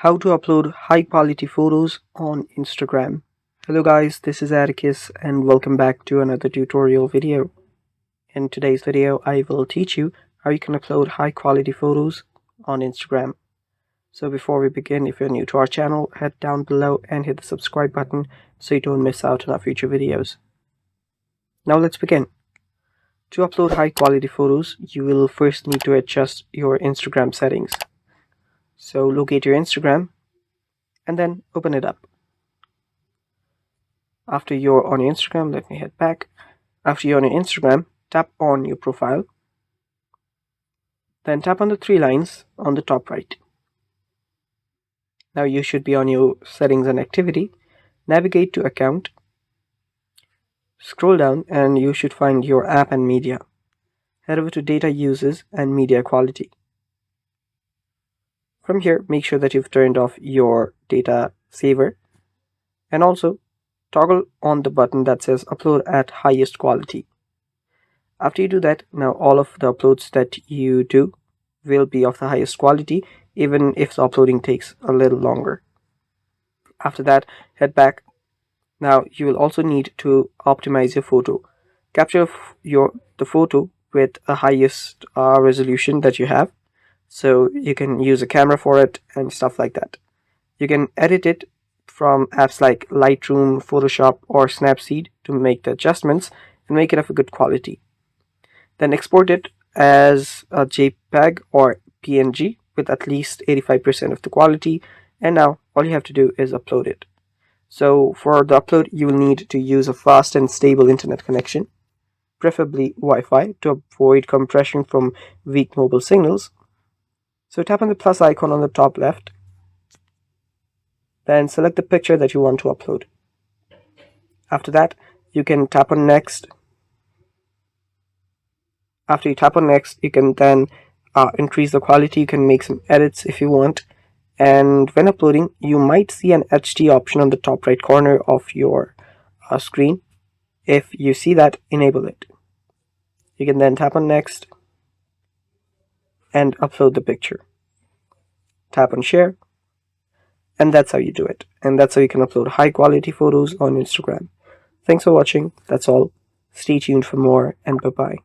How to upload high quality photos on Instagram. Hello guys, this is Atticus and welcome back to another tutorial video. In today's video, I will teach you how you can upload high quality photos on Instagram. So before we begin, if you're new to our channel, head down below and hit the subscribe button so you don't miss out on our future videos. Now let's begin. To upload high quality photos, you will first need to adjust your Instagram settings. So locate your Instagram and then open it up. After you're on your Instagram, let me head back. After you're on your Instagram, tap on your profile. Then tap on the three lines on the top right. Now you should be on your settings and activity. Navigate to account. Scroll down and you should find your app and media. Head over to data uses and media quality. From here, make sure that you've turned off your data saver and also toggle on the button that says upload at highest quality. After you do that, now all of the uploads that you do will be of the highest quality, even if the uploading takes a little longer. After that, head back. Now you will also need to optimize your photo. Capture the photo with the highest resolution that you have. So you can use a camera for it and stuff like that. You can edit it from apps like Lightroom, Photoshop, or Snapseed to make the adjustments and make it of a good quality. Then export it as a JPEG or PNG with at least 85% of the quality, and now all you have to do is upload it. So for the upload, you will need to use a fast and stable internet connection, preferably Wi-Fi, to avoid compression from weak mobile signals. So tap on the plus icon on the top left, then select the picture that you want to upload. After that, you can tap on next. After you tap on next, you can then increase the quality. You can make some edits if you want. And when uploading, you might see an HD option on the top right corner of your screen. If you see that, enable it. You can then tap on next and upload the picture. Tap on share, and that's how you do it. And that's how you can upload high quality photos on Instagram. Thanks for watching. That's all. Stay tuned for more, and bye bye.